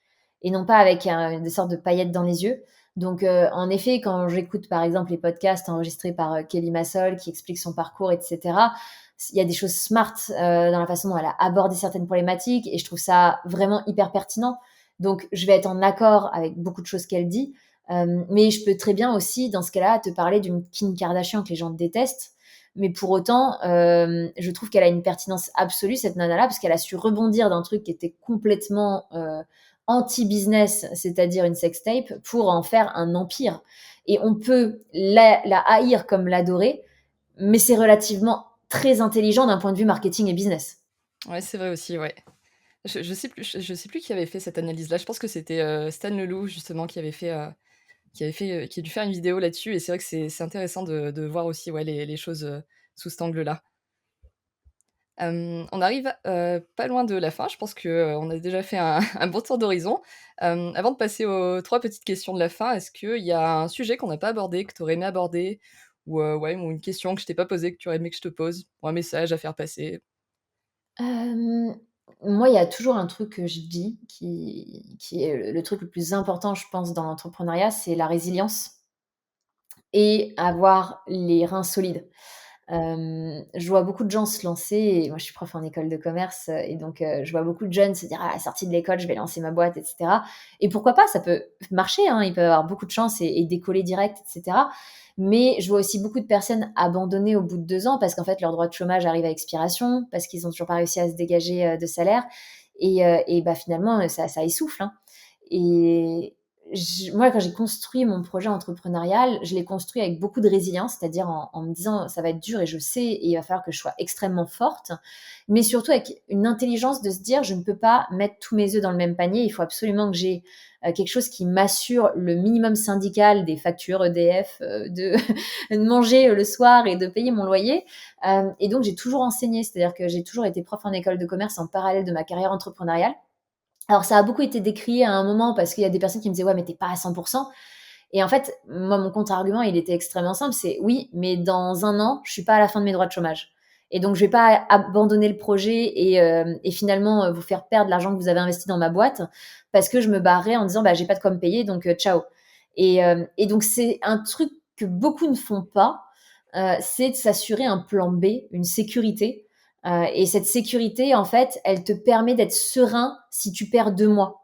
et non pas avec des sortes de paillettes dans les yeux. Donc, en effet, quand j'écoute, par exemple, les podcasts enregistrés par, Kelly Massol qui explique son parcours et cetera, il y a des choses smart, dans la façon dont elle a abordé certaines problématiques et je trouve ça vraiment hyper pertinent. Donc je vais être en accord avec beaucoup de choses qu'elle dit, mais je peux très bien aussi, dans ce cas-là, te parler d'une Kim Kardashian que les gens détestent, mais pour autant, je trouve qu'elle a une pertinence absolue, cette nana-là, parce qu'elle a su rebondir d'un truc qui était complètement anti-business, c'est-à-dire une sextape, pour en faire un empire. Et on peut la haïr comme l'adorer, mais c'est relativement très intelligent d'un point de vue marketing et business. Ouais, c'est vrai aussi, ouais. Je sais plus qui avait fait cette analyse-là. Je pense que c'était, Stan Leloup justement qui a dû faire une vidéo là-dessus et c'est vrai que c'est intéressant de voir aussi, ouais, les choses, sous cet angle-là. On arrive, pas loin de la fin. Je pense que, on a déjà fait un un bon tour d'horizon. Avant de passer aux 3 petites questions de la fin, est-ce qu'il y a un sujet qu'on n'a pas abordé, que tu aurais aimé aborder? Ou, ouais, ou une question que je t'ai pas posée, que tu aurais aimé que je te pose? Ou un message à faire passer? Hem, Moi, il y a toujours un truc que je dis qui est le truc le plus important, je pense, dans l'entrepreneuriat, c'est la résilience et avoir les reins solides. Je vois beaucoup de gens se lancer et moi je suis prof en école de commerce, et donc je vois beaucoup de jeunes se dire: «Ah, à la sortie de l'école, je vais lancer ma boîte» et cetera, et pourquoi pas, ça peut marcher, hein, ils peuvent avoir beaucoup de chance et décoller direct et cetera. Mais je vois aussi beaucoup de personnes abandonner au bout de 2 ans parce qu'en fait leur droit de chômage arrive à expiration, parce qu'ils ont toujours pas réussi à se dégager, de salaire et bah, finalement, ça essouffle, hein. Et moi, quand j'ai construit mon projet entrepreneurial, je l'ai construit avec beaucoup de résilience, c'est-à-dire en me disant ça va être dur et je sais, et il va falloir que je sois extrêmement forte, mais surtout avec une intelligence de se dire je ne peux pas mettre tous mes œufs dans le même panier, il faut absolument que j'ai quelque chose qui m'assure le minimum syndical des factures EDF, de manger le soir et de payer mon loyer. Et donc j'ai toujours enseigné, c'est-à-dire que j'ai toujours été prof en école de commerce en parallèle de ma carrière entrepreneuriale. Alors ça a beaucoup été décrié à un moment parce qu'il y a des personnes qui me disaient: «Ouais, mais tu pas à 100 et en fait, moi, mon contre-argument, il était extrêmement simple, c'est: «Oui, mais dans un an, je suis pas à la fin de mes droits de chômage et donc je vais pas abandonner le projet et finalement, vous faire perdre l'argent que vous avez investi dans ma boîte parce que je me barrerai en disant: "Bah, j'ai pas de quoi me payer donc ciao"». Et donc c'est un truc que beaucoup ne font pas, c'est de s'assurer un plan B, une sécurité, et cette sécurité, en fait, elle te permet d'être serein si tu perds 2 mois.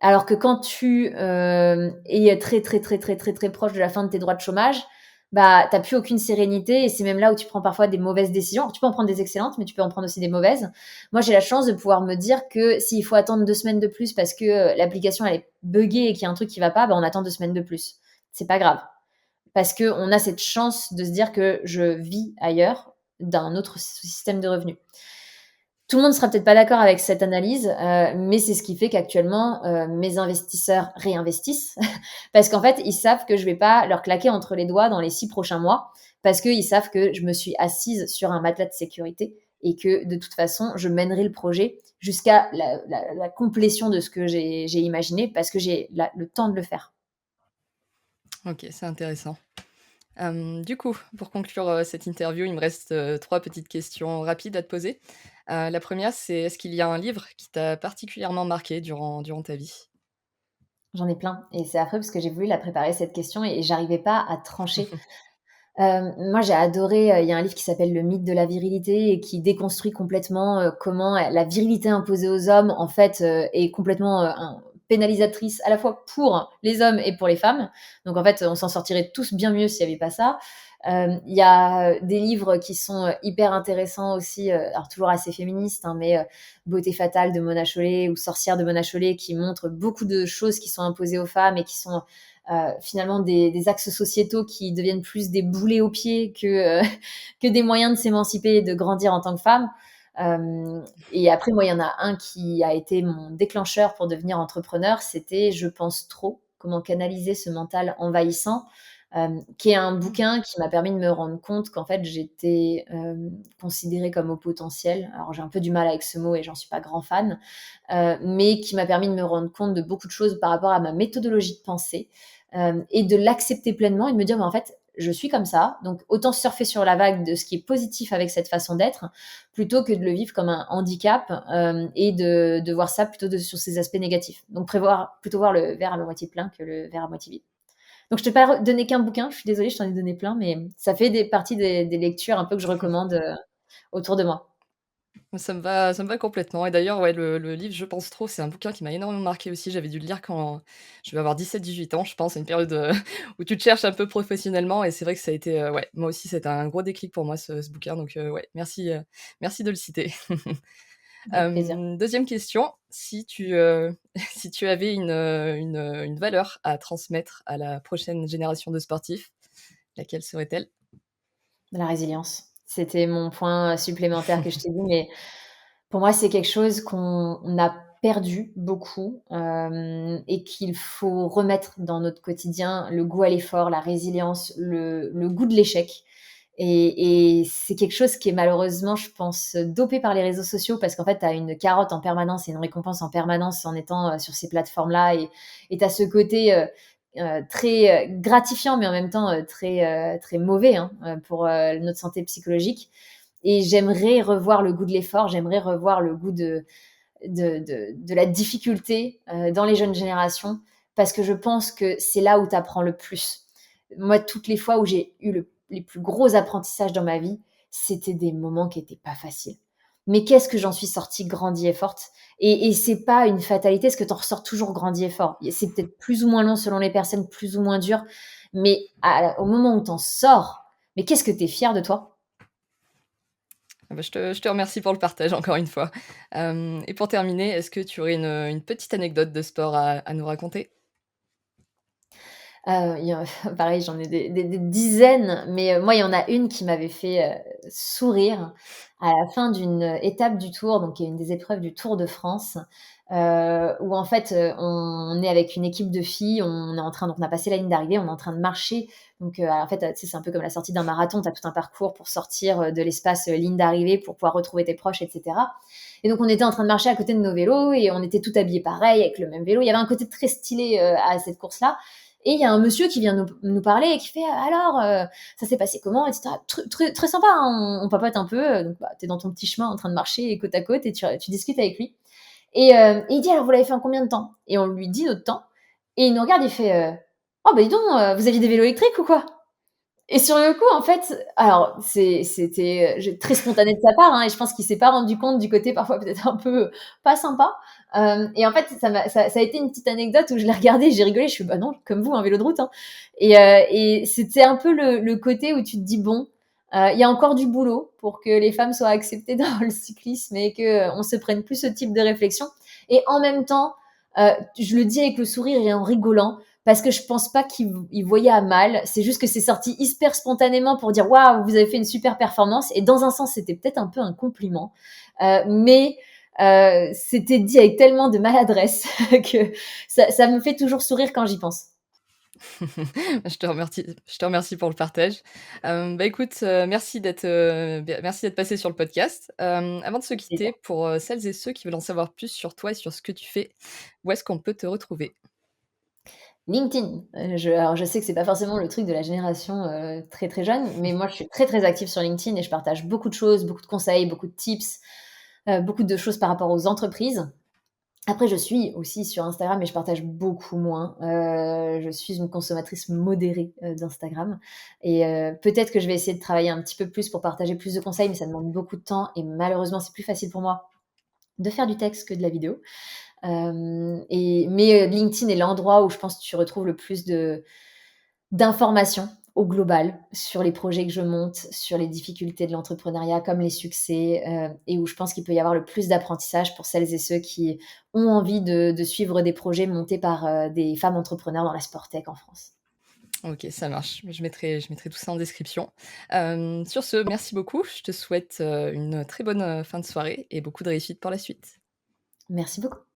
Alors que quand tu es très, très, très, très, très, très proche de la fin de tes droits de chômage, bah, t'as plus aucune sérénité et c'est même là où tu prends parfois des mauvaises décisions. Alors, tu peux en prendre des excellentes, mais tu peux en prendre aussi des mauvaises. Moi, j'ai la chance de pouvoir me dire que s'il faut attendre 2 semaines de plus parce que l'application elle est buggée et qu'il y a un truc qui va pas, bah, on attend 2 semaines de plus. C'est pas grave parce que on a cette chance de se dire que je vis ailleurs d'un autre système de revenus. Tout le monde sera peut-être pas d'accord avec cette analyse, mais c'est ce qui fait qu'actuellement, mes investisseurs réinvestissent parce qu'en fait, ils savent que je vais pas leur claquer entre les doigts dans les 6 prochains mois parce qu'ils savent que je me suis assise sur un matelas de sécurité et que de toute façon, je mènerai le projet jusqu'à la complétion de ce que j'ai imaginé parce que j'ai le temps de le faire. OK, c'est intéressant. Du coup, pour conclure, cette interview, il me reste, 3 petites questions rapides à te poser. La première, c'est est-ce qu'il y a un livre qui t'a particulièrement marqué durant ta vie? J'en ai plein et c'est affreux parce que j'ai voulu la préparer cette question et j'arrivais pas à trancher. Moi, j'ai adoré, il y a un livre qui s'appelle «Le mythe de la virilité» et qui déconstruit complètement, comment, la virilité imposée aux hommes, en fait, est complètement, pénalisatrice à la fois pour les hommes et pour les femmes. Donc en fait, on s'en sortirait tous bien mieux s'il y avait pas ça. Il y a, des livres qui sont, hyper intéressants aussi, alors toujours assez féministes, hein, mais «Beauté fatale» de Mona Chollet ou «Sorcière» de Mona Chollet qui montrent beaucoup de choses qui sont imposées aux femmes et qui sont finalement des axes sociétaux qui deviennent plus des boulets aux pieds que des moyens de s'émanciper et de grandir en tant que femme. Et après, moi, il y en a un qui a été mon déclencheur pour devenir entrepreneur, c'était Je pense trop, comment canaliser ce mental envahissant, qui est un Mmh. bouquin qui m'a permis de me rendre compte qu'en fait, j'étais considérée comme au potentiel. Alors, j'ai un peu du mal avec ce mot et j'en suis pas grand fan, mais qui m'a permis de me rendre compte de beaucoup de choses par rapport à ma méthodologie de pensée et de l'accepter pleinement et de me dire, mais en fait, je suis comme ça, donc autant surfer sur la vague de ce qui est positif avec cette façon d'être, plutôt que de le vivre comme un handicap et de voir ça plutôt sur ses aspects négatifs. Donc plutôt voir le verre à moitié plein que le verre à moitié vide. Donc je t'ai pas donné qu'un bouquin, je suis désolée, je t'en ai donné plein, mais ça fait partie des lectures un peu que je recommande autour de moi. Ça me va complètement et d'ailleurs, ouais, le livre «Je pense trop», c'est un bouquin qui m'a énormément marqué aussi. J'avais dû le lire quand je devais avoir 17-18 ans, je pense, à une période, où tu te cherches un peu professionnellement et c'est vrai que ça a été, ouais, moi aussi, c'était un gros déclic pour moi ce bouquin donc ouais, merci de le citer. Avec plaisir. 2e question, si tu, si tu avais une valeur à transmettre à la prochaine génération de sportifs, laquelle serait-elle? La résilience. C'était mon point supplémentaire que je t'ai dit, mais pour moi, c'est quelque chose qu'on a perdu beaucoup, et qu'il faut remettre dans notre quotidien. Le goût à l'effort, la résilience, le goût de l'échec et c'est quelque chose qui est malheureusement, je pense, dopé par les réseaux sociaux parce qu'en fait, tu as une carotte en permanence et une récompense en permanence en étant, sur ces plateformes-là et tu as ce côté, très, gratifiant mais en même temps, très mauvais, hein, pour, notre santé psychologique et j'aimerais revoir le goût de l'effort, j'aimerais revoir le goût de la difficulté dans les jeunes générations, parce que je pense que c'est là où tu apprends le plus. Moi, toutes les fois où j'ai eu les plus gros apprentissages dans ma vie, c'était des moments qui n'étaient pas faciles. Mais qu'est-ce que j'en suis sortie grandie et forte. Et c'est pas une fatalité, parce que tu en ressors toujours grandie et fort. C'est peut-être plus ou moins long selon les personnes, plus ou moins dur, mais au moment où tu en sors, mais qu'est-ce que tu es fier de toi. Ah bah, je te remercie pour le partage encore une fois. Et pour terminer, est-ce que tu aurais une petite anecdote de sport à nous raconter? Il y en pareil, j'en ai des dizaines, mais moi, il y en a une qui m'avait fait, sourire à la fin d'une étape du Tour, donc qui est une des épreuves du Tour de France, où en fait, on est avec une équipe de filles, on est en train donc on a passé la ligne d'arrivée, on est en train de marcher, donc en fait, tu sais, c'est un peu comme la sortie d'un marathon, tu as tout un parcours pour sortir, de l'espace, ligne d'arrivée pour pouvoir retrouver tes proches et cetera et donc on était en train de marcher à côté de nos vélos et on était toutes habillées pareil avec le même vélo. Il y avait un côté très stylé, à cette course-là et il y a un monsieur qui vient nous parler et qui fait alors, ça s'est passé comment, etc. Très, très sympa, hein, on papote un peu, donc bah, tu es dans ton petit chemin en train de marcher côte à côte et tu discutes avec lui. Et il dit alors, vous l'avez fait en combien de temps. Et on lui dit notre temps. Et il nous regarde, il fait oh, bah dis donc, vous aviez des vélos électriques ou quoi. Et sur le coup, en fait, alors c'était, très spontané de sa part, hein, et je pense qu'il s'est pas rendu compte du côté parfois peut-être un peu pas sympa. Et en fait, ça a été une petite anecdote où je l'ai regardé et j'ai rigolé. Je fais: «Bah non, comme vous, un vélo de route, hein», et c'était un peu le côté où tu te dis: «Bon, il y a encore du boulot pour que les femmes soient acceptées dans le cyclisme et qu'on se prenne plus ce type de réflexion», et en même temps, je le dis avec le sourire et en rigolant, parce que je pense pas qu'il voyait à mal. C'est juste que c'est sorti hyper spontanément pour dire waouh, vous avez fait une super performance. Et dans un sens, c'était peut-être un peu un compliment, mais c'était dit avec tellement de maladresse que ça me fait toujours sourire quand j'y pense. Je te remercie pour le partage. Bah, écoute, merci d'être passé sur le podcast. Avant de se quitter, pour, celles et ceux qui veulent en savoir plus sur toi et sur ce que tu fais, où est-ce qu'on peut te retrouver? LinkedIn, alors je sais que c'est pas forcément le truc de la génération, très, très jeune, mais moi je suis très, très active sur LinkedIn et je partage beaucoup de choses, beaucoup de conseils, beaucoup de tips, beaucoup de choses par rapport aux entreprises. Après, je suis aussi sur Instagram, mais je partage beaucoup moins. Je suis une consommatrice modérée, d'Instagram, et peut-être que je vais essayer de travailler un petit peu plus pour partager plus de conseils, mais ça demande beaucoup de temps et malheureusement, c'est plus facile pour moi de faire du texte que de la vidéo. Mais LinkedIn est l'endroit où je pense que tu retrouves le plus de d'informations au global sur les projets que je monte, sur les difficultés de l'entrepreneuriat comme les succès, et où je pense qu'il peut y avoir le plus d'apprentissage pour celles et ceux qui ont envie de suivre des projets montés par, des femmes entrepreneurs dans la sport tech en France. OK, ça marche. Je mettrai tout ça en description. Sur ce, merci beaucoup. Je te souhaite, une très bonne, fin de soirée et beaucoup de réussite pour la suite. Merci beaucoup.